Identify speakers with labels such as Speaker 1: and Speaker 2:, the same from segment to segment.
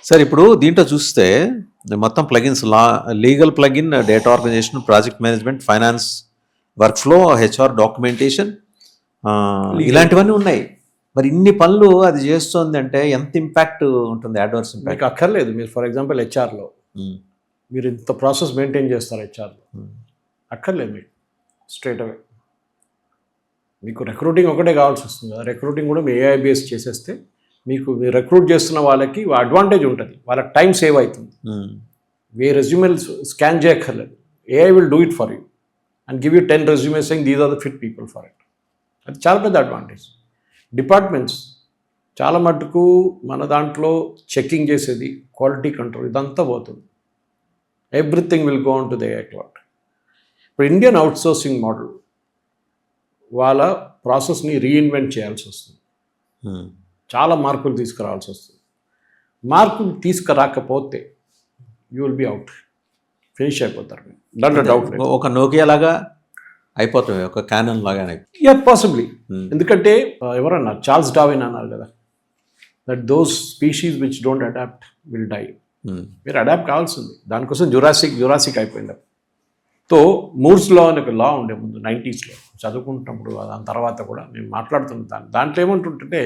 Speaker 1: Sir ఇప్పుడు దీంట్లో చూస్తే మొత్తం plugins legal plugin, data organisation, project management, finance, work flow, HR documentation, ఇలాంటివన్నీ ఉన్నాయి. మరి ఇన్ని పనులు అది చేస్తుంది అంటే ఎంత ఇంపాక్ట్ ఉంటుంది, అడ్వర్స్
Speaker 2: మీకు
Speaker 1: ఇంపాక్ట్?
Speaker 2: అక్కర్లేదు. మీరు ఫర్ ఎగ్జాంపుల్ హెచ్ఆర్లో మీరు ఇంత ప్రాసెస్ మెయింటైన్ చేస్తారు హెచ్ఆర్లో, అక్కర్లేదు మీకు స్ట్రైట్ అవే. మీకు రిక్రూటింగ్ ఒకటే కావాల్సి వస్తుంది కదా, రిక్రూటింగ్ కూడా మీ ఏఐ బేస్ చేసేస్తే మీకు మీరు రిక్రూట్ చేస్తున్న వాళ్ళకి అడ్వాంటేజ్ ఉంటుంది, వాళ్ళకి టైం సేవ్ అవుతుంది. మీ రెజ్యూమెల్ స్కాన్ చేయక్కర్లేదు, AI will do it for you and give you 10 resume saying these are the fit people for it. అది చాలా పెద్ద అడ్వాంటేజ్. డిపార్ట్మెంట్స్ చాలా మటుకు మన దాంట్లో చెకింగ్ చేసేది, క్వాలిటీ కంట్రోల్ ఇదంతా పోతుంది. Everything will go on to the AI cloud. ఇప్పుడు ఇండియన్ అవుట్సోర్సింగ్ మోడల్ వాళ్ళ ప్రాసెస్ని రీఇన్వెంట్ చేయాల్సి వస్తుంది, చాలా మార్పులు తీసుకురావాల్సి వస్తుంది. మార్పులు తీసుకురాకపోతే you will be out, finish అయిపోతారు. దాంట్లో డౌట్ లేదు.
Speaker 1: ఒక నోకియా లాగా అయిపోతుంది, ఒక క్యానన్ లాగానే.
Speaker 2: Yeah possibly. ఎందుకంటే ఎవరన్నా చార్ల్స్ డార్విన్ అన్నారు కదా, that those species which don't adapt will die. మీరు అడాప్ట్ కావాల్సింది, దానికోసం జురాసిక్ అయిపోయింది. సో మూర్స్ లా అని ఒక లా ఉండే ముందు 90s చదువుకుంటున్నప్పుడు, దాని తర్వాత కూడా మేము మాట్లాడుతున్న దాంట్లో ఏమంటుంటే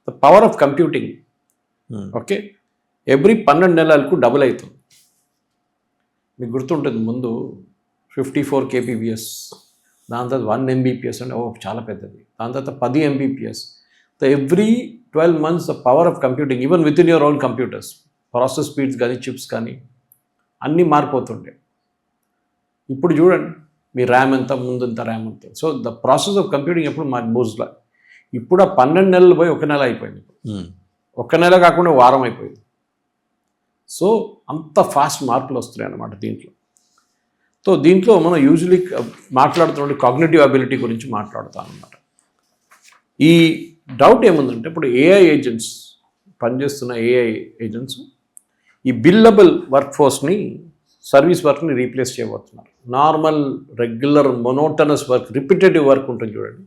Speaker 2: the power of computing okay every 12 నెలలకు డబుల్ అవుతుంది. మీకు గుర్తుంటుంది ముందు 54 kbps, దాని తర్వాత 1 mbps అంటే చాలా పెద్దది, దాని తర్వాత 10 mbps. The every 12 months the power of computing even with in your own computers, process speeds కానీ చిప్స్ కానీ అన్నీ మారిపోతుండే. ఇప్పుడు చూడండి మీ ర్యామ్ ఎంత, ముందు ఎంత ర్యామ్ ఎంత. So the process of computing ఎప్పుడు మా మూవ్స్లో. ఇప్పుడు ఆ 12 నెలలు పోయి 1 నెల అయిపోయింది, 1 నెల కాకుండా వారం అయిపోయింది. సో అంత ఫాస్ట్ మార్పులు వస్తున్నాయి అన్నమాట దీంట్లో. సో దీంట్లో మనం యూజువలీ మాట్లాడుతున్న కాగ్నిటివ్ అబిలిటీ గురించి మాట్లాడుతాం అన్నమాట. ఈ డౌట్ ఏముందంటే ఇప్పుడు ఏఐ ఏజెంట్స్ పనిచేస్తున్న ఏఐ ఏజెంట్స్ ఈ బిల్లబుల్ వర్క్ ఫోర్స్ని, సర్వీస్ వర్క్ని రీప్లేస్ చేయబోతున్నారు. Normal regular monotonous work, repetitive work ఉంటుంది చూడండి,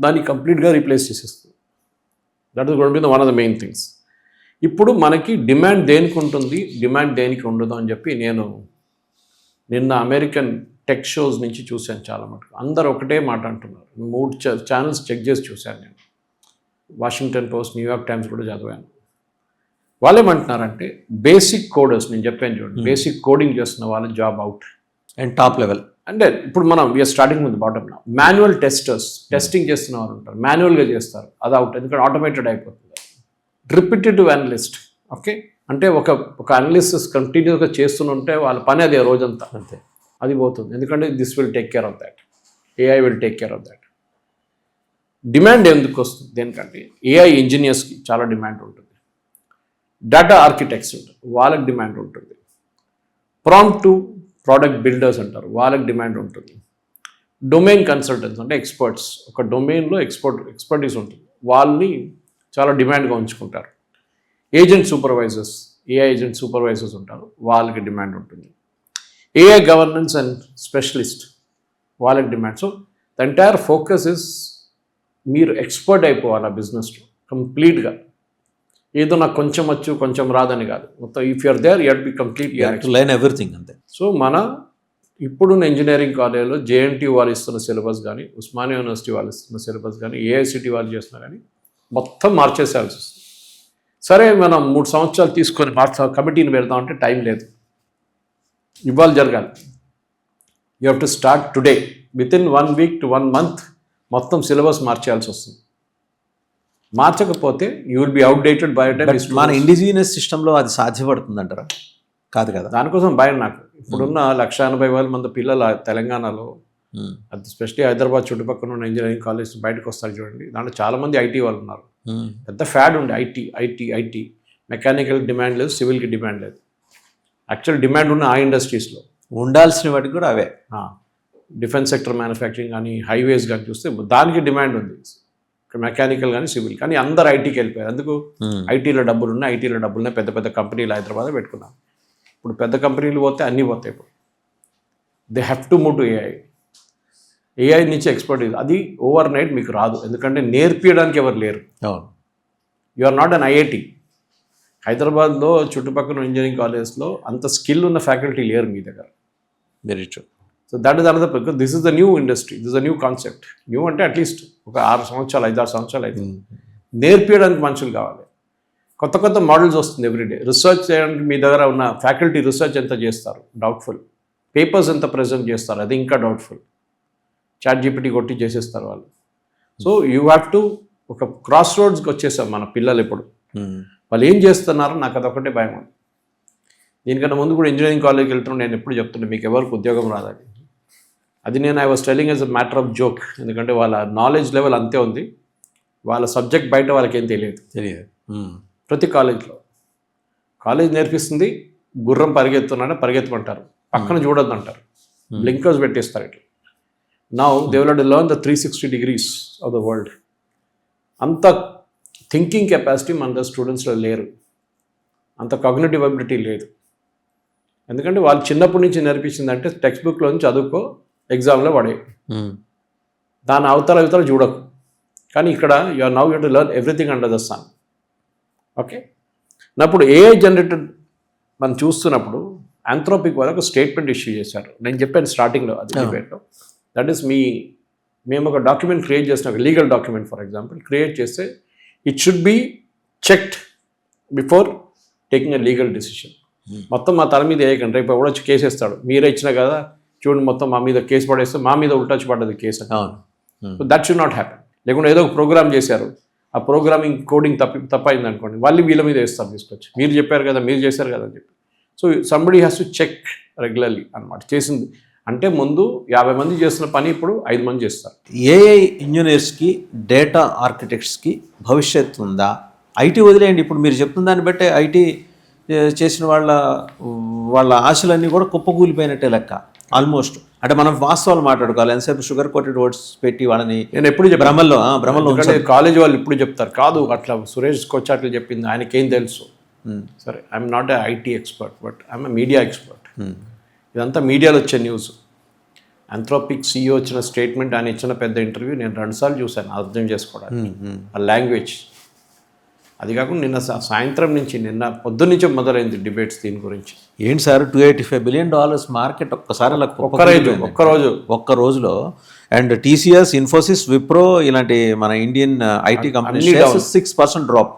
Speaker 2: దాన్ని కంప్లీట్గా రీప్లేస్ చేసేస్తుంది. That is going to be one of the main things. ఇప్పుడు మనకి డిమాండ్ దేనికి ఉంటుంది, డిమాండ్ దేనికి ఉండదు అని చెప్పి నేను నిన్న అమెరికన్ టెక్ షోస్ నుంచి చూశాను. చాలా మటుకు అందరు ఒకటే మాట అంటున్నారు. 3 ఛానల్స్ చెక్ చేసి చూశాను నేను, వాషింగ్టన్ పోస్ట్, న్యూయార్క్ టైమ్స్ కూడా చదివాను. వాళ్ళు ఏమంటున్నారంటే బేసిక్ కోడర్స్, నేను చెప్పాను చూడండి, బేసిక్ కోడింగ్ చేస్తున్న వాళ్ళ job out
Speaker 1: and top level.
Speaker 2: అంటే ఇప్పుడు మనం వీఆర్ స్టార్టింగ్ విత్ బాటమ్ నా. మాన్యువల్ టెస్టర్స్, టెస్టింగ్ చేస్తున్న వాళ్ళు ఉంటారు, మాన్యువల్గా చేస్తారు, అది అవుట్, ఎందుకంటే ఆటోమేటెడ్ అయిపోతుంది. రిపిటేటివ్ అనలిస్ట్, ఓకే అంటే ఒక అనలిసిస్ కంటిన్యూస్గా చేస్తుంటే వాళ్ళ పని అదే రోజంతా, అంతే, అది పోతుంది. ఎందుకంటే this will take care of that, AI will take care of that. Demand ఎందుకు వస్తుంది దేనికంటే ఏఐ ఇంజనీర్స్కి చాలా డిమాండ్ ఉంటుంది, డేటా ఆర్కిటెక్ట్స్ ఉంటారు, వాళ్ళకి డిమాండ్ ఉంటుంది, ప్రాంప్ట్ టు ప్రోడక్ట్ బిల్డర్స్ అంటారు, వాళ్ళకి డిమాండ్ ఉంటుంది, డొమైన్ కన్సల్టెంట్స్ అంటే ఎక్స్పర్ట్స్, ఒక డొమైన్లో ఎక్స్పర్టీస్ ఉంటుంది, వాళ్ళని చాలా డిమాండ్గా ఉంచుకుంటారు. Agent supervisors, AI agent supervisors ఉంటారు, వాళ్ళకి డిమాండ్ ఉంటుంది. ఏఐ గవర్నెన్స్ అండ్ స్పెషలిస్ట్, వాళ్ళకి demand. So the entire focus is మీరు ఎక్స్పర్ట్ అయిపోవాలి ఆ బిజినెస్లో కంప్లీట్గా. ఏదో నాకు కొంచెం వచ్చు కొంచెం రాదని కాదు, మొత్తం if you're there you have to be complete
Speaker 1: learn everything అంతే.
Speaker 2: సో మన ఇప్పుడున్న ఇంజనీరింగ్ కాలేజ్లో జేఎన్టీ వాళ్ళు ఇస్తున్న సిలబస్ కానీ, ఉస్మానియా యూనివర్సిటీ వాళ్ళు ఇస్తున్న సిలబస్ కానీ, ఏఐసిటీ వాళ్ళు చేస్తున్నా కానీ మొత్తం మార్చేసేయాల్సి వస్తుంది. సరే మనం 3 సంవత్సరాలు తీసుకొని కమిటీని పెడదామంటే టైం లేదు, ఇవాళ జరగాలి. You have to start today, with in 1 week to 1 month మొత్తం సిలబస్ మార్చేయాల్సి వస్తుంది. మార్చకపోతే you will be outdated by time.
Speaker 1: మన ఇండిజినియస్ సిస్టంలో అది సాధ్యపడుతుంది అంటారా? కాదు కదా,
Speaker 2: దానికోసం భయం నాకు. ఇప్పుడున్న 180,000 మంది పిల్లలు తెలంగాణలో, అది స్పెషల్లీ హైదరాబాద్ చుట్టుపక్కల ఉన్న ఇంజనీరింగ్ కాలేజ్ బయటకు వస్తారు చూడండి, దాంట్లో చాలామంది ఐటీ వాళ్ళు ఉన్నారు. పెద్ద ఫ్యాడ్ ఉండే ఐటీ మెకానికల్ డిమాండ్ లేదు, సివిల్కి డిమాండ్ లేదు. యాక్చువల్ డిమాండ్ ఉన్న ఆ ఇండస్ట్రీస్లో
Speaker 1: ఉండాల్సిన వాటికి కూడా అవే.
Speaker 2: డిఫెన్స్ సెక్టర్ మ్యానుఫ్యాక్చరింగ్ కానీ, హైవేస్ కానీ చూస్తే దానికి డిమాండ్ ఉంది, మెకానికల్ కానీ సివిల్ కానీ. అందరు ఐటీకి వెళ్ళిపోయారు. అందుకు ఐటీలో డబ్బులున్నాయి, పెద్ద పెద్ద కంపెనీలు హైదరాబాద్ పెట్టుకున్నారు. ఇప్పుడు పెద్ద కంపెనీలు పోతే అన్నీ పోతాయి. ఇప్పుడు they have to move to AI నుంచి ఎక్స్పర్ట్. అది ఓవర్ నైట్ మీకు రాదు, ఎందుకంటే నేర్పించడానికి ఎవరు లేరు. You are not an IIT. హైదరాబాద్లో చుట్టుపక్కల ఇంజనీరింగ్ కాలేజెస్లో అంత స్కిల్ ఉన్న ఫ్యాకల్టీ లేరు మీ దగ్గర.
Speaker 1: Very true.
Speaker 2: So that is another, because this is the new industry, this the new concept. New అంటే అట్లీస్ట్ ఒక 6 సంవత్సరాలు 5-6 సంవత్సరాలు అయితే నేర్పించడానికి మనుషులు కావాలి. కొత్త కొత్త మోడల్స్ వస్తుంది ఎవ్రీడే. రీసెర్చ్ చేయడానికి మీ దగ్గర ఉన్న ఫ్యాకల్టీ రీసెర్చ్ ఎంత చేస్తారు, డౌట్ఫుల్. పేపర్స్ ఎంత ప్రజెంట్ చేస్తారు, అది ఇంకా డౌట్ఫుల్. ChatGPT కొట్టి చేసేస్తారు వాళ్ళు. సో యూ హ్యావ్ టు ఒక క్రాస్ రోడ్స్కి వచ్చేసాం మన పిల్లలు. ఇప్పుడు వాళ్ళు ఏం చేస్తున్నారో నాకు అదొకటే భయం ఉంది. దీనికన్నా ముందు కూడా ఇంజనీరింగ్ కాలేజ్కి వెళ్తున్నాను, నేను ఎప్పుడు చెప్తున్నా మీకు ఎవరికి ఉద్యోగం రాదని. అది నేను I was telling as a matter of joke. ఎందుకంటే వాళ్ళ నాలెడ్జ్ లెవెల్ అంతే ఉంది, వాళ్ళ సబ్జెక్ట్ బయట వాళ్ళకి ఏం తెలియదు. ప్రతి కాలేజ్లో కాలేజ్ నేర్పిస్తుంది, గుర్రం పరిగెత్తున్నాడే పరిగెత్తమంటారు, పక్కన చూడొద్దు అంటారు, బ్లింకర్స్ పెట్టేస్తారు ఇట్లా. Now they will have to learn the 360 degrees of the world. అంత థింకింగ్ కెపాసిటీ మన స్టూడెంట్స్లో లేరు, అంత కాగ్నిటివ్ అబిలిటీ లేదు. ఎందుకంటే వాళ్ళు చిన్నప్పటి నుంచి నేర్పించిందంటే టెక్స్ట్ బుక్లో నుంచి చదువుకో, ఎగ్జామ్లో పడే, దాని అవతల చూడకు. కానీ ఇక్కడ you are now you to learn everything under the sun. Okay, నప్పుడు ఏఐ జనరేటెడ్ మనం చూస్తున్నప్పుడు ఆంథ్రోపిక్ వాళ్ళు ఒక స్టేట్మెంట్ ఇష్యూ చేశారు. నేను చెప్పాను స్టార్టింగ్లో అది డిబేట్లో. దట్ ఈస్ మేము ఒక డాక్యుమెంట్ క్రియేట్ చేసిన, ఒక legal document for example create చేస్తే it should be checked before taking a legal decision. మొత్తం మా తల మీద వేయకండి, రేపు ఎవడో వచ్చి కేసు వేస్తాడు, మీరే ఇచ్చినా కదా చూడండి మొత్తం మా మీద కేసు పడేస్తే మా మీద ఉల్టొచ్చి పడ్డది case. So that should not happen. లేకుంటే ఏదో ఒక ప్రోగ్రామ్ చేశారు, ఆ ప్రోగ్రామింగ్ కోడింగ్ తప్పైంది అనుకోండి, వాళ్ళు వీళ్ళ మీద వేస్తారు తీసుకొచ్చి, మీరు చెప్పారు కదా మీరు చేశారు కదా అని చెప్పి. So somebody has to check regularly అనమాట. చేసింది అంటే ముందు 50 మంది చేస్తున్న పని ఇప్పుడు 5 మంది చేస్తారు.
Speaker 1: ఏఐ ఇంజనీర్స్కి, డేటా ఆర్కిటెక్ట్స్కి భవిష్యత్తు ఉందా? ఐటీ వదిలేయండి, ఇప్పుడు మీరు చెప్తున్న దాన్ని బట్టే ఐటీ చేసిన వాళ్ళ ఆశలన్నీ కూడా కుప్పకూలిపోయినట్టే లెక్క ఆల్మోస్ట్. అంటే మనం వాస్తవాలు మాట్లాడుకోవాలి, ఎంతసేపు షుగర్ కోటెడ్ వర్డ్స్ పెట్టి వాళ్ళని
Speaker 2: నేను ఎప్పుడు
Speaker 1: భ్రమల్లో
Speaker 2: కాలేజ్ వాళ్ళు ఇప్పుడు చెప్తారు కాదు అట్లా సురేష్ కొచ్చాట్లు చెప్పింది ఆయనకేం తెలుసు. సరే, I'm not a IT expert, but I'm a media expert. ఇదంతా మీడియాలో వచ్చే న్యూస్. ఆంథ్రోపిక్ CEO వచ్చిన స్టేట్మెంట్, ఆయన ఇచ్చిన పెద్ద ఇంటర్వ్యూ నేను 2 సార్లు చూశాను అర్థం చేసుకోవడానికి ఆ లాంగ్వేజ్. అది కాకుండా నిన్న సాయంత్రం నుంచి, నిన్న పొద్దున్నుంచే మొదలైంది డిబేట్స్ దీని గురించి.
Speaker 1: ఏంటి సార్ $285 billion మార్కెట్ ఒక్కసారి ఒక్క రోజులో. అండ్ TCS, ఇన్ఫోసిస్, విప్రో ఇలాంటి మన ఇండియన్ ఐటీ కంపెనీస్ 6% డ్రాప్.